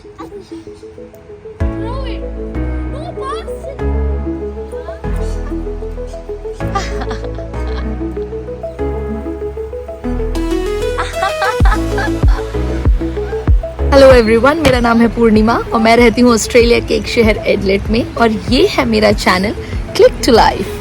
Throw it. No, pass it. Hello everyone, मेरा नाम है पूर्णिमा और मैं रहती हूँ ऑस्ट्रेलिया के एक शहर एडलेट में और ये है मेरा चैनल क्लिक टू लाइफ।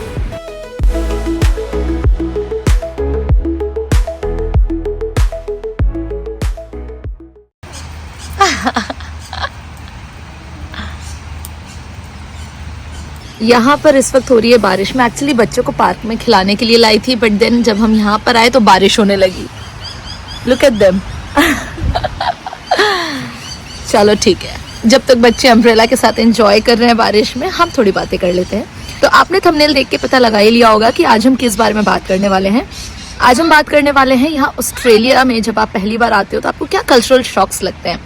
यहाँ पर इस वक्त हो रही है बारिश। मैं एक्चुअली बच्चों को पार्क में खिलाने के लिए लाई थी, बट देन जब हम यहाँ पर आए तो बारिश होने लगी। Look at them. चलो ठीक है, जब तक बच्चे अम्ब्रेला के साथ एंजॉय कर रहे हैं बारिश में, हम थोड़ी बातें कर लेते हैं। तो आपने थंबनेल देख के पता लगा ही लिया होगा कि आज हम किस बारे में बात करने वाले हैं। आज हम बात करने वाले हैं यहाँ ऑस्ट्रेलिया में जब आप पहली बार आते हो तो आपको क्या कल्चरल शॉक्स लगते हैं।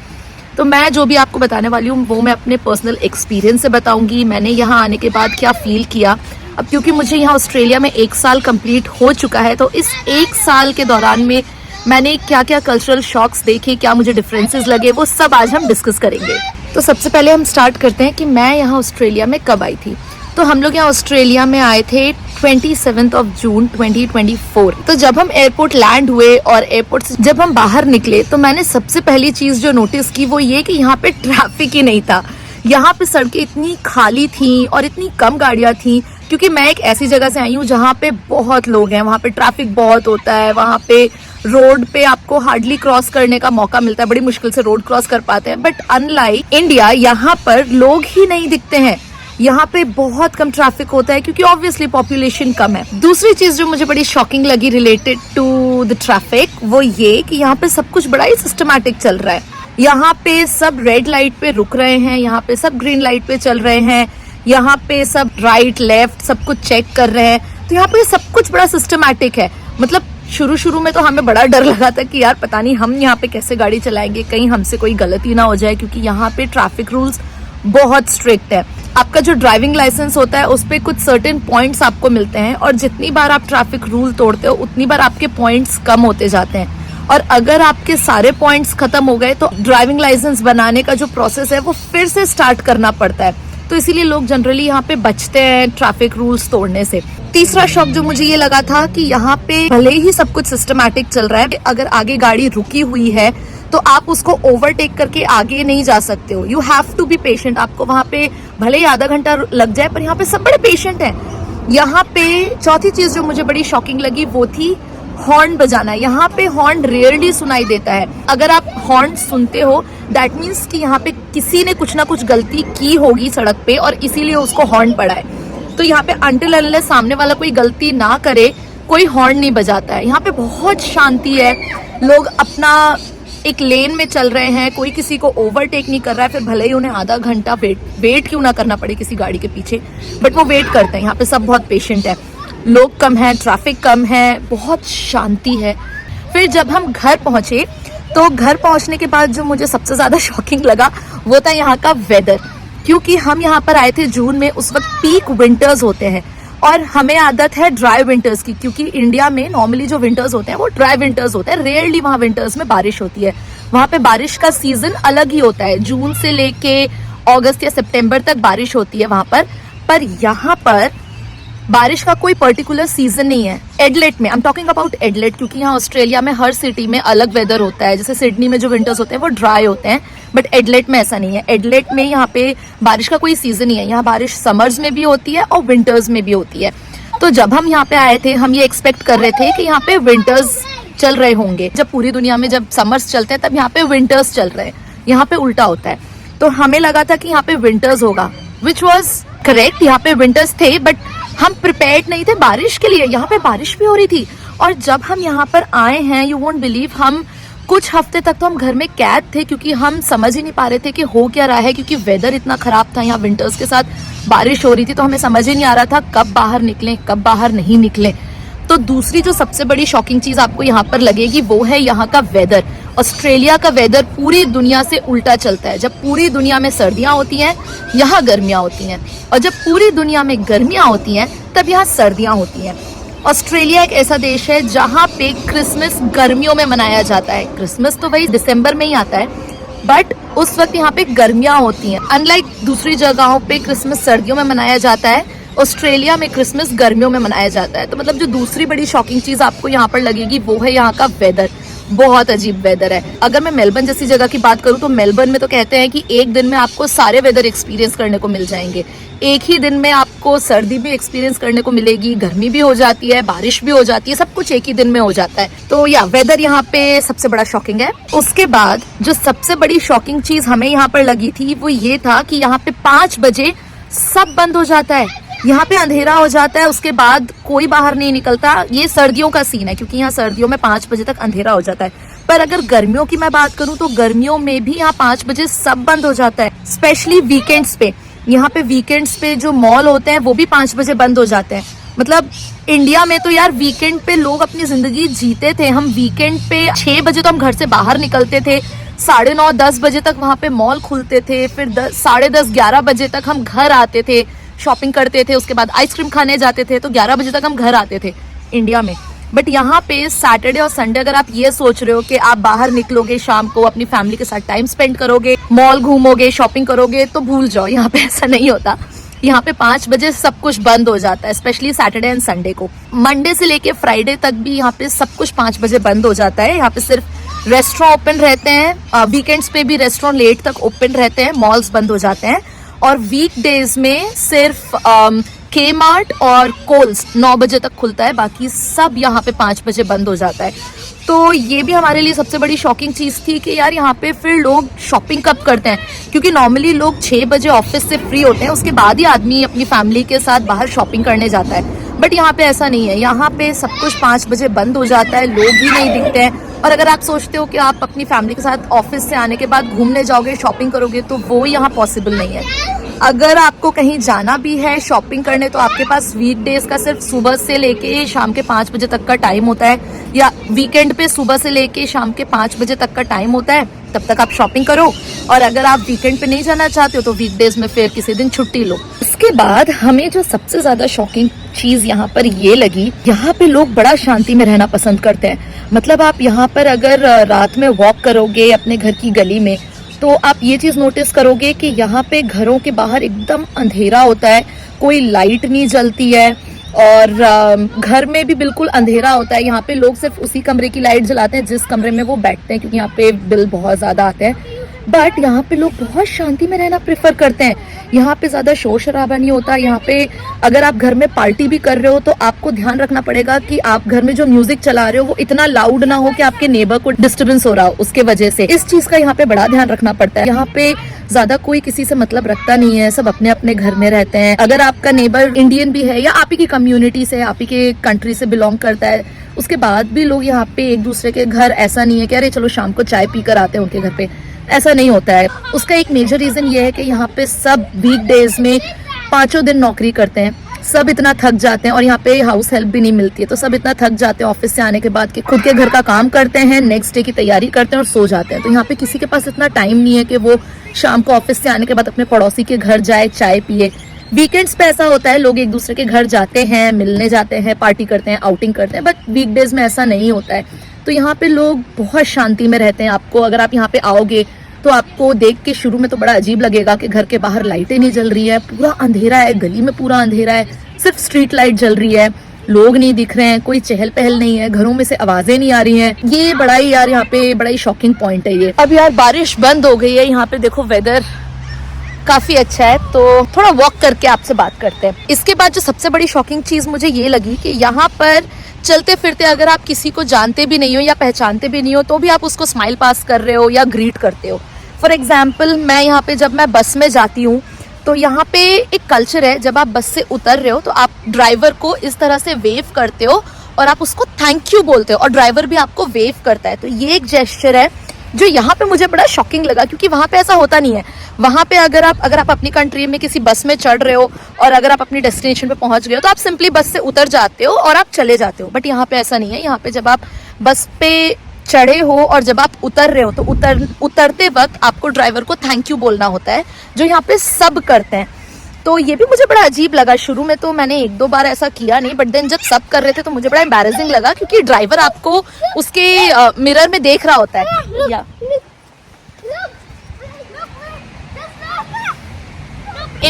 तो मैं जो भी आपको बताने वाली हूँ वो मैं अपने पर्सनल एक्सपीरियंस से बताऊंगी। मैंने यहाँ आने के बाद क्या फील किया। अब क्योंकि मुझे यहाँ ऑस्ट्रेलिया में 1 साल कंप्लीट हो चुका है, तो इस 1 साल के दौरान में मैंने क्या क्या कल्चरल शॉक्स देखे, क्या मुझे डिफरेंसेस लगे, वो सब आज हम डिस्कस करेंगे। तो सबसे पहले हम स्टार्ट करते हैं कि मैं यहाँ ऑस्ट्रेलिया में कब आई थी। तो हम लोग यहाँ ऑस्ट्रेलिया में आए थे 27 जून 2024। तो जब हम एयरपोर्ट लैंड हुए और एयरपोर्ट से जब हम बाहर निकले तो मैंने सबसे पहली चीज जो नोटिस की वो ये कि यहाँ पे ट्रैफिक ही नहीं था। यहाँ पे सड़कें इतनी खाली थी और इतनी कम गाड़ियां थी, क्योंकि मैं एक ऐसी जगह से आई हूँ जहाँ पे बहुत लोग हैं, वहाँ पे ट्रैफिक बहुत होता है, वहाँ पे रोड पे आपको हार्डली क्रॉस करने का मौका मिलता है, बड़ी मुश्किल से रोड क्रॉस कर पाते हैं। बट अनलाइक इंडिया, यहाँ पर लोग ही नहीं दिखते हैं, यहाँ पे बहुत कम ट्रैफिक होता है क्योंकि ऑब्वियसली पॉपुलेशन कम है। दूसरी चीज जो मुझे बड़ी शॉकिंग लगी रिलेटेड टू द ट्रैफिक वो ये कि यहाँ पे सब कुछ बड़ा ही सिस्टमैटिक चल रहा है। यहाँ पे सब रेड लाइट पे रुक रहे हैं, यहाँ पे सब ग्रीन लाइट पे चल रहे हैं, यहाँ पे सब राइट लेफ्ट सब कुछ चेक कर रहे हैं। तो यहाँ पे सब कुछ बड़ा सिस्टमैटिक है। मतलब शुरू में तो हमें बड़ा डर लगा था कि यार पता नहीं हम यहाँ पे कैसे गाड़ी चलाएंगे, कहीं हमसे कोई गलती ना हो जाए, क्योंकि यहाँ पे ट्रैफिक रूल्स बहुत स्ट्रिक्ट है। आपका जो ड्राइविंग लाइसेंस होता है उस पे कुछ सर्टेन पॉइंट्स आपको मिलते हैं और जितनी बार आप ट्रैफिक रूल तोड़ते हो उतनी बार आपके पॉइंट्स कम होते जाते हैं। और अगर आपके सारे पॉइंट्स खत्म हो गए तो ड्राइविंग लाइसेंस बनाने का जो प्रोसेस है वो फिर से स्टार्ट करना पड़ता है। तो इसीलिए लोग जनरली यहाँ पे बचते हैं ट्रैफिक रूल्स तोड़ने से। तीसरा शॉक जो मुझे ये लगा था कि यहाँ पे भले ही सब कुछ सिस्टमैटिक चल रहा है, अगर आगे गाड़ी रुकी हुई है तो आप उसको ओवरटेक करके आगे नहीं जा सकते हो। You have to be patient. आपको वहाँ पे भले ही आधा घंटा लग जाए, पर यहाँ पे सब बड़े पेशेंट हैं। यहाँ पे चौथी चीज जो मुझे बड़ी शॉकिंग लगी वो थी हॉर्न बजाना। यहाँ पे हॉर्न रेयरली सुनाई देता है। अगर आप हॉर्न सुनते हो दैट मीन्स कि यहाँ पे किसी ने कुछ ना कुछ गलती की होगी सड़क पे और इसीलिए उसको हॉर्न पड़ा है। तो यहाँ पे अनटिल अनलेस सामने वाला कोई गलती ना करे कोई हॉर्न नहीं बजाता है। यहाँ पे बहुत शांति है, लोग अपना एक लेन में चल रहे हैं, कोई किसी को ओवरटेक नहीं कर रहा है। फिर भले ही उन्हें आधा घंटा वेट क्यों ना करना पड़े किसी गाड़ी के पीछे, बट वो वेट करते हैं। यहाँ पे सब बहुत पेशेंट है, लोग कम है, ट्रैफिक कम है, बहुत शांति है। फिर जब हम घर पहुंचे तो घर पहुंचने के बाद जो मुझे सबसे ज्यादा शॉकिंग लगा वो था यहाँ का वेदर। क्योंकि हम यहाँ पर आए थे जून में, उस वक्त पीक विंटर्स होते हैं और हमें आदत है ड्राई विंटर्स की, क्योंकि इंडिया में नॉर्मली जो विंटर्स होते हैं वो ड्राई विंटर्स होते हैं। रेयरली वहाँ विंटर्स में बारिश होती है। वहाँ पे बारिश का सीजन अलग ही होता है, जून से लेके अगस्त या सितंबर तक बारिश होती है वहाँ पर यहाँ पर बारिश का कोई पर्टिकुलर सीजन नहीं है। एडलेट में, आई एम टॉकिंग अबाउट एडलेट, क्योंकि यहाँ ऑस्ट्रेलिया में हर सिटी में अलग वेदर होता है। जैसे सिडनी में जो विंटर्स होते हैं वो ड्राई होते हैं, बट एडलेट में ऐसा नहीं है। एडलेट में यहाँ पे बारिश का कोई सीजन नहीं है। यहाँ बारिश समर्स में भी होती है और विंटर्स में भी होती है। तो जब हम यहाँ पे आए थे हम ये एक्सपेक्ट कर रहे थे कि यहाँ पे विंटर्स चल रहे होंगे। जब पूरी दुनिया में जब समर्स चलते हैं तब यहाँ पे विंटर्स चल रहे हैं, यहाँ पे उल्टा होता है। तो हमें लगा था कि यहाँ पे विंटर्स होगा, विच वॉज करेक्ट। यहाँ पे विंटर्स थे बट हम प्रिपेयर्ड नहीं थे बारिश के लिए। यहाँ पे बारिश भी हो रही थी। और जब हम यहाँ पर आए हैं, यू वोंट बिलीव, हम कुछ हफ्ते तक तो हम घर में कैद थे क्योंकि हम समझ ही नहीं पा रहे थे कि हो क्या रहा है, क्योंकि वेदर इतना खराब था। यहाँ विंटर्स के साथ बारिश हो रही थी तो हमें समझ ही नहीं आ रहा था कब बाहर निकलें कब बाहर नहीं निकलें। तो दूसरी जो सबसे बड़ी शॉकिंग चीज आपको यहाँ पर लगेगी वो है यहाँ का वेदर। ऑस्ट्रेलिया का वेदर पूरी दुनिया से उल्टा चलता है। जब पूरी दुनिया में सर्दियां होती हैं यहाँ गर्मियां होती हैं, और जब पूरी दुनिया में गर्मियां होती हैं तब यहाँ सर्दियां होती हैं। ऑस्ट्रेलिया एक ऐसा देश है जहाँ पे क्रिसमस गर्मियों में मनाया जाता है। क्रिसमस तो वही दिसंबर में ही आता है, बट उस वक्त यहाँ पे गर्मियाँ होती हैं। अनलाइक दूसरी जगहों पे क्रिसमस सर्दियों में मनाया जाता है, ऑस्ट्रेलिया में क्रिसमस गर्मियों में मनाया जाता है। तो मतलब जो दूसरी बड़ी शॉकिंग चीज आपको यहाँ पर लगेगी वो है यहाँ का वेदर। बहुत अजीब वेदर है। अगर मैं मेलबर्न जैसी जगह की बात करूँ तो मेलबर्न में तो कहते हैं कि एक दिन में आपको सारे वेदर एक्सपीरियंस करने को मिल जाएंगे। एक ही दिन में आपको सर्दी भी एक्सपीरियंस करने को मिलेगी, गर्मी भी हो जाती है, बारिश भी हो जाती है, सब कुछ एक ही दिन में हो जाता है। तो या वेदर यहाँ पे सबसे बड़ा शॉकिंग है। उसके बाद जो सबसे बड़ी शॉकिंग चीज हमें यहाँ पर लगी थी वो ये था कि यहाँ पे 5 बजे सब बंद हो जाता है, यहाँ पे अंधेरा हो जाता है, उसके बाद कोई बाहर नहीं निकलता। ये सर्दियों का सीन है क्योंकि यहाँ सर्दियों में 5 बजे तक अंधेरा हो जाता है। पर अगर गर्मियों की मैं बात करूँ तो गर्मियों में भी यहाँ 5 बजे सब बंद हो जाता है, स्पेशली वीकेंड्स पे। यहाँ पे वीकेंड्स पे जो मॉल होते हैं वो भी 5 बजे बंद हो जाते हैं। मतलब इंडिया में तो यार वीकेंड पे लोग अपनी जिंदगी जीते थे। हम वीकेंड पे 6 बजे तो हम घर से बाहर निकलते थे, 9:30 10 बजे तक वहाँ पे मॉल खुलते थे, फिर 10:30 11 बजे तक हम घर आते थे, शॉपिंग करते थे, उसके बाद आइसक्रीम खाने जाते थे, तो 11 बजे तक हम घर आते थे इंडिया में। बट यहाँ पे सैटरडे और संडे अगर आप ये सोच रहे हो कि आप बाहर निकलोगे शाम को, अपनी फैमिली के साथ टाइम स्पेंड करोगे, मॉल घूमोगे, शॉपिंग करोगे, तो भूल जाओ, यहाँ पे ऐसा नहीं होता। यहाँ पे 5 बजे सब कुछ बंद हो जाता है, स्पेशली सैटरडे एंड संडे को। मंडे से लेके फ्राइडे तक भी यहाँ पे सब कुछ 5 बजे बंद हो जाता है। यहाँ पे सिर्फ रेस्टोरेंट ओपन रहते हैं, वीकेंड्स पे भी रेस्टोरेंट लेट तक ओपन रहते हैं, मॉल्स बंद हो जाते हैं। और वीकडेज में सिर्फ के मार्ट और कोल्स 9 बजे तक खुलता है, बाकी सब यहाँ पे 5 बजे बंद हो जाता है। तो ये भी हमारे लिए सबसे बड़ी शॉकिंग चीज थी कि यार यहाँ पे फिर लोग शॉपिंग कब करते हैं, क्योंकि नॉर्मली लोग 6 बजे ऑफिस से फ्री होते हैं, उसके बाद ही आदमी अपनी फैमिली के साथ बाहर शॉपिंग करने जाता है। बट यहाँ पे ऐसा नहीं है, यहाँ पे सब कुछ 5 बजे बंद हो जाता है, लोग भी नहीं दिखते हैं। और अगर आप सोचते हो कि आप अपनी फैमिली के साथ ऑफिस से आने के बाद घूमने जाओगे, शॉपिंग करोगे, तो वो यहाँ पॉसिबल नहीं है। अगर आपको कहीं जाना भी है शॉपिंग करने तो आपके पास वीकडेज का सिर्फ सुबह से लेके शाम के 5 बजे तक का टाइम होता है, या वीकेंड पे सुबह से लेके शाम के 5 बजे तक का टाइम होता है, तब तक आप शॉपिंग करो। और अगर आप वीकेंड पे नहीं जाना चाहते हो तो वीकडेज में फिर किसी दिन छुट्टी लो। उसके बाद हमें जो सबसे ज्यादा शॉकिंग चीज यहाँ पर ये लगी, यहाँ पे लोग बड़ा शांति में रहना पसंद करते हैं। मतलब आप यहाँ पर अगर रात में वॉक करोगे अपने घर की गली में तो आप ये चीज नोटिस करोगे कि यहाँ पे घरों के बाहर एकदम अंधेरा होता है, कोई लाइट नहीं जलती है, और घर में भी बिल्कुल अंधेरा होता है। यहाँ पे लोग सिर्फ उसी कमरे की लाइट जलाते हैं जिस कमरे में वो बैठते हैं, क्योंकि यहाँ पे बिल बहुत ज्यादा आते हैं। बट यहाँ पे लोग बहुत शांति में रहना प्रेफर करते हैं। यहाँ पे ज्यादा शोर शराबा नहीं होता। यहाँ पे अगर आप घर में पार्टी भी कर रहे हो तो आपको ध्यान रखना पड़ेगा कि आप घर में जो म्यूजिक चला रहे हो वो इतना लाउड ना हो कि आपके नेबर को डिस्टर्बेंस हो रहा हो उसके वजह से। इस चीज का यहाँ पे बड़ा ध्यान रखना पड़ता है। यहाँ पे ज्यादा कोई किसी से मतलब रखता नहीं है, सब अपने अपने घर में रहते हैं। अगर आपका नेबर इंडियन भी है या आप ही की कम्युनिटी से, आप ही के कंट्री से बिलोंग करता है, उसके बाद भी लोग यहाँ पे एक दूसरे के घर, ऐसा नहीं है कि अरे चलो शाम को चाय पी कर आते हैं उनके घर पे, ऐसा नहीं होता है। उसका एक मेजर रीजन ये है कि यहाँ पे सब वीकडेज में 5 दिन नौकरी करते हैं, सब इतना थक जाते हैं, और यहाँ पे हाउस हेल्प भी नहीं मिलती है, तो सब इतना थक जाते हैं ऑफिस से आने के बाद कि खुद के घर का काम करते हैं, नेक्स्ट डे की तैयारी करते हैं और सो जाते हैं। तो यहाँ पे किसी के पास इतना टाइम नहीं है कि वो शाम को ऑफिस से आने के बाद अपने पड़ोसी के घर जाए, चाय पिए। वीकेंड्स पे ऐसा होता है, लोग एक दूसरे के घर जाते हैं, मिलने जाते हैं, पार्टी करते हैं, आउटिंग करते हैं, बट वीकडेज में ऐसा नहीं होता है। तो यहाँ पे लोग बहुत शांति में रहते हैं। आपको अगर आप यहाँ पे आओगे तो आपको देख के शुरू में तो बड़ा अजीब लगेगा कि घर के बाहर लाइटें नहीं जल रही है, पूरा अंधेरा है, गली में पूरा अंधेरा है, सिर्फ स्ट्रीट लाइट जल रही है, लोग नहीं दिख रहे हैं, कोई चहल पहल नहीं है, घरों में से आवाजें नहीं आ रही हैं। ये बड़ा ही यार यहाँ पे बड़ा ही शॉकिंग पॉइंट है ये। अब यार बारिश बंद हो गई है, यहाँ पे देखो वेदर काफी अच्छा है, तो थोड़ा वॉक करके आपसे बात करते हैं। इसके बाद जो सबसे बड़ी शॉकिंग चीज मुझे ये लगी कि यहाँ पर चलते फिरते अगर आप किसी को जानते भी नहीं हो या पहचानते भी नहीं हो तो भी आप उसको स्माइल पास कर रहे हो या ग्रीट करते हो। फॉर एग्जाम्पल मैं यहाँ पे जब मैं बस में जाती हूँ तो यहाँ पे एक कल्चर है, जब आप बस से उतर रहे हो तो आप ड्राइवर को इस तरह से वेव करते हो और आप उसको थैंक यू बोलते हो और ड्राइवर भी आपको वेव करता है। तो ये एक जेस्चर है जो यहाँ पे मुझे बड़ा शॉकिंग लगा, क्योंकि वहाँ पे ऐसा होता नहीं है। वहाँ पे अगर आप अपनी कंट्री में किसी बस में चढ़ रहे हो और अगर आप अपनी डेस्टिनेशन पे पहुंच गए हो तो आप सिंपली बस से उतर जाते हो और आप चले जाते हो। बट यहाँ पे ऐसा नहीं है। यहाँ पे जब आप बस पे चढ़े हो और जब आप उतर रहे हो तो उतरते वक्त आपको ड्राइवर को थैंक यू बोलना होता है, जो यहाँ पे सब करते हैं। तो ये भी मुझे बड़ा अजीब लगा। शुरू में तो मैंने 1-2 बार ऐसा किया नहीं, बट देन जब सब कर रहे थे तो मुझे बड़ा एम्बैरेसिंग लगा, क्योंकि ड्राइवर आपको उसके मिरर में देख रहा होता है। या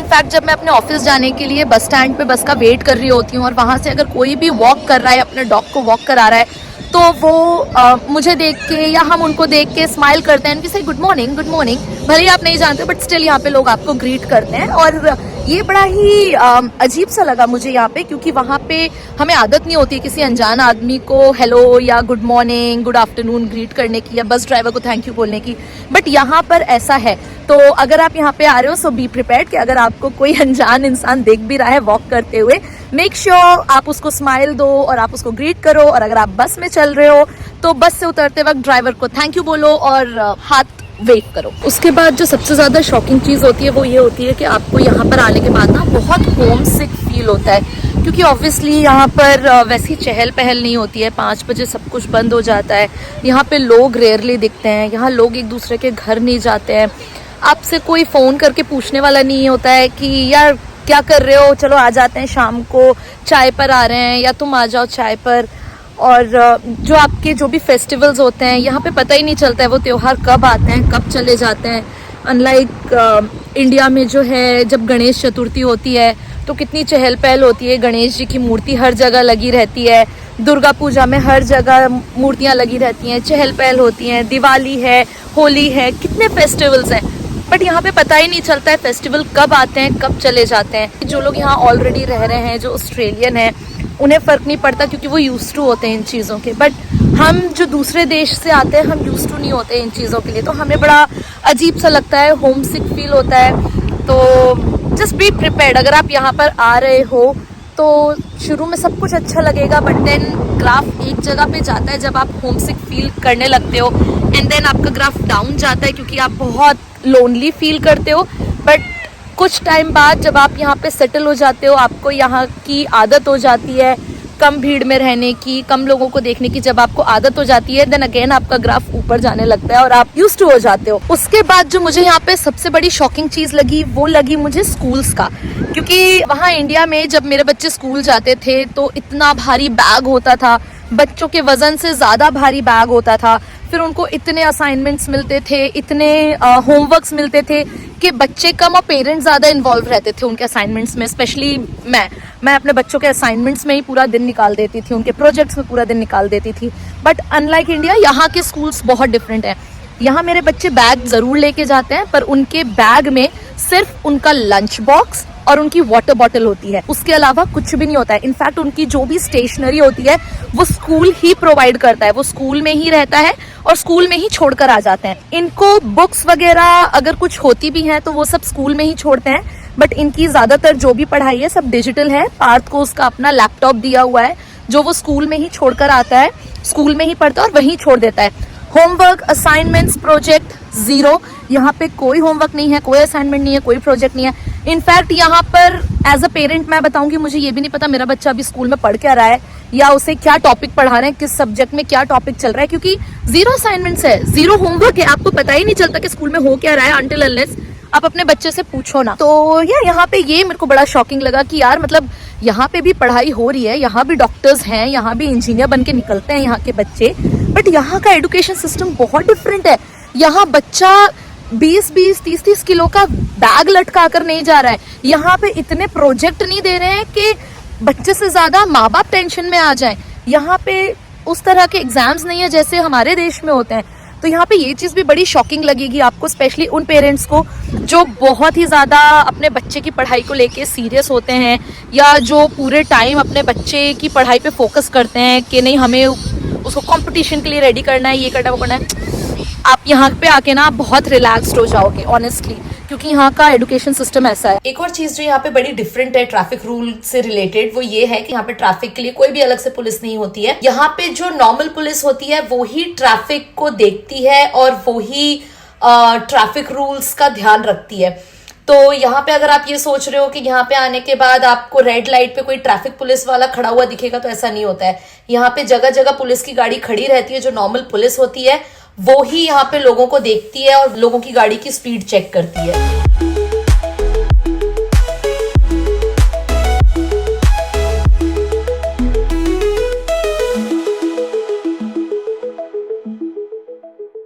इनफैक्ट जब मैं अपने ऑफिस जाने के लिए बस स्टैंड पे बस का वेट कर रही होती हूँ और वहाँ से अगर कोई भी वॉक कर रहा है, अपने डॉग को वॉक करा रहा है, तो वो मुझे देख के या हम उनको देख के स्माइल करते हैं, से गुड मॉर्निंग भले ही आप नहीं जानते बट स्टिल यहाँ पे लोग आपको ग्रीट करते हैं। और ये बड़ा ही अजीब सा लगा मुझे यहाँ पे, क्योंकि वहाँ पे हमें आदत नहीं होती किसी अनजान आदमी को हेलो या good morning good afternoon greet करने की या बस ड्राइवर को थैंक यू बोलने की, बट यहाँ पर ऐसा है। तो अगर आप यहाँ पे आ रहे हो सो बी प्रिपेयर्ड कि अगर आपको कोई अनजान इंसान देख भी रहा है वॉक करते हुए, मेक श्योर आप उसको स्माइल दो और आप उसको ग्रीट करो। और अगर आप बस में चल रहे हो तो बस से उतरते वक्त ड्राइवर को थैंक यू बोलो और हाथ वेट करो। उसके बाद जो सबसे ज्यादा शॉकिंग चीज होती है वो ये होती है कि आपको यहाँ पर आने के बाद ना बहुत होम सिक फील होता है, क्योंकि ऑब्वियसली यहाँ पर वैसी चहल पहल नहीं होती है। 5 बजे सब कुछ बंद हो जाता है। यहाँ पे लोग रेयरली दिखते हैं। यहाँ लोग एक दूसरे के घर नहीं जाते हैं। आपसे कोई फोन करके पूछने वाला नहीं होता है कि यार क्या कर रहे हो, चलो आ जाते हैं शाम को, चाय पर आ रहे हैं या तुम आ जाओ चाय पर। और जो आपके जो भी फेस्टिवल्स होते हैं यहाँ पे पता ही नहीं चलता है वो त्योहार कब आते हैं कब चले जाते हैं। अनलाइक इंडिया में जो है जब गणेश चतुर्थी होती है तो कितनी चहल पहल होती है, गणेश जी की मूर्ति हर जगह लगी रहती है, दुर्गा पूजा में हर जगह मूर्तियाँ लगी रहती हैं, चहल पहल होती हैं, दिवाली है, होली है, कितने फेस्टिवल्स हैं। बट यहाँ पे पता ही नहीं चलता है फेस्टिवल कब आते हैं कब चले जाते हैं। जो लोग यहाँ ऑलरेडी रह रहे हैं, जो ऑस्ट्रेलियन है, उन्हें फर्क नहीं पड़ता क्योंकि वो यूज्ड टू होते हैं इन चीज़ों के। बट हम जो दूसरे देश से आते हैं हम यूज्ड टू नहीं होते इन चीज़ों के लिए, तो हमें बड़ा अजीब सा लगता है, होम सिक फील होता है। तो जस्ट बी प्रिपेयर्ड। अगर आप यहाँ पर आ रहे हो तो शुरू में सब कुछ अच्छा लगेगा, बट देन ग्राफ एक जगह पे जाता है जब आप होम सिक फील करने लगते हो, एंड देन आपका ग्राफ डाउन जाता है क्योंकि आप बहुत लोनली फील करते हो। बट कुछ टाइम बाद जब आप यहाँ पे सेटल हो जाते हो, आपको यहाँ की आदत हो जाती है, कम भीड़ में रहने की, कम लोगों को देखने की जब आपको आदत हो जाती है, देन अगेन आपका ग्राफ ऊपर जाने लगता है और आप यूज्ड टू हो जाते हो। उसके बाद जो मुझे यहाँ पे सबसे बड़ी शॉकिंग चीज लगी वो लगी मुझे स्कूल्स का, क्योंकि वहाँ इंडिया में जब मेरे बच्चे स्कूल जाते थे तो इतना भारी बैग होता था, बच्चों के वजन से ज्यादा भारी बैग होता था। फिर उनको इतने असाइनमेंट्स मिलते थे, इतने होमवर्क्स मिलते थे कि बच्चे कम और पेरेंट्स ज़्यादा इन्वॉल्व रहते थे उनके असाइनमेंट्स में। स्पेशली मैं अपने बच्चों के असाइनमेंट्स में ही पूरा दिन निकाल देती थी, उनके प्रोजेक्ट्स में पूरा दिन निकाल देती थी। बट अनलाइक इंडिया, यहाँ के स्कूल्स बहुत डिफरेंट हैं। यहाँ मेरे बच्चे बैग ज़रूर लेके जाते हैं, पर उनके बैग में सिर्फ उनका लंच बॉक्स और उनकी वाटर बॉटल होती है, उसके अलावा कुछ भी नहीं होता है। इनफैक्ट उनकी जो भी स्टेशनरी होती है वो स्कूल ही प्रोवाइड करता है, वो स्कूल में ही रहता है और स्कूल में ही छोड़कर आ जाते हैं। इनको बुक्स वगैरह अगर कुछ होती भी हैं तो वो सब स्कूल में ही छोड़ते हैं, बट इनकी ज्यादातर जो भी पढ़ाई है सब डिजिटल है। पार्थ को उसका अपना लैपटॉप दिया हुआ है जो वो स्कूल में ही छोड़कर आता है, स्कूल में ही पढ़ता है और वहीं छोड़ देता है। Homework, assignments, project zero. यहाँ पे कोई होमवर्क नहीं है, कोई असाइनमेंट नहीं है, कोई प्रोजेक्ट नहीं है। इनफैक्ट यहाँ पर एज अ पेरेंट मैं बताऊंगी, मुझे ये भी नहीं पता मेरा बच्चा अभी स्कूल में पढ़ क्या रहा है या उसे क्या टॉपिक पढ़ा रहे हैं, किस सब्जेक्ट में क्या टॉपिक चल रहा है, क्योंकि जीरो असाइनमेंट्स है, जीरो होमवर्क है। आपको पता ही नहीं चलता कि स्कूल में हो क्या रहा है अनटिल अनलेस आप अपने बच्चे से पूछो ना। तो यार यहाँ पे ये मेरे को बड़ा शॉकिंग लगा कि यार मतलब यहाँ पे भी पढ़ाई हो रही है, यहाँ भी डॉक्टर्स हैं, यहाँ भी इंजीनियर बन के निकलते हैं यहाँ के बच्चे, बट यहाँ का एजुकेशन सिस्टम बहुत डिफरेंट है। यहाँ बच्चा 20-20, 30-30 किलो का बैग लटका कर नहीं जा रहा है। यहाँ पे इतने प्रोजेक्ट नहीं दे रहे हैं कि बच्चे से ज्यादा माँ बाप टेंशन में आ जाएं। यहाँ पे उस तरह के एग्जाम्स नहीं है जैसे हमारे देश में होते हैं। तो यहाँ पे ये चीज भी बड़ी शॉकिंग लगेगी आपको, स्पेशली उन पेरेंट्स को जो बहुत ही ज्यादा अपने बच्चे की पढ़ाई को लेके सीरियस होते हैं, या जो पूरे टाइम अपने बच्चे की पढ़ाई पे फोकस करते हैं कि नहीं हमें उसको कंपटीशन के लिए रेडी करना है, ये करना है, वो करना है। आप यहाँ पे आके ना बहुत रिलैक्स्ड हो जाओगे ऑनेस्टली, क्योंकि यहाँ का एजुकेशन सिस्टम ऐसा है। एक और चीज जो यहाँ पे बड़ी डिफरेंट है ट्रैफिक रूल से रिलेटेड, वो ये है कि यहाँ पे ट्रैफिक के लिए कोई भी अलग से पुलिस नहीं होती है। यहाँ पे जो नॉर्मल पुलिस होती है वो ही ट्रैफिक को देखती है और वो ही ट्रैफिक रूल्स का ध्यान रखती है। तो यहाँ पे अगर आप ये सोच रहे हो कि यहाँ पे आने के बाद आपको रेड लाइट पे कोई ट्रैफिक पुलिस वाला खड़ा हुआ दिखेगा, तो ऐसा नहीं होता है। यहाँ पे जगह जगह पुलिस की गाड़ी खड़ी रहती है, जो नॉर्मल पुलिस होती है वो ही यहाँ पे लोगों को देखती है और लोगों की गाड़ी की स्पीड चेक करती है।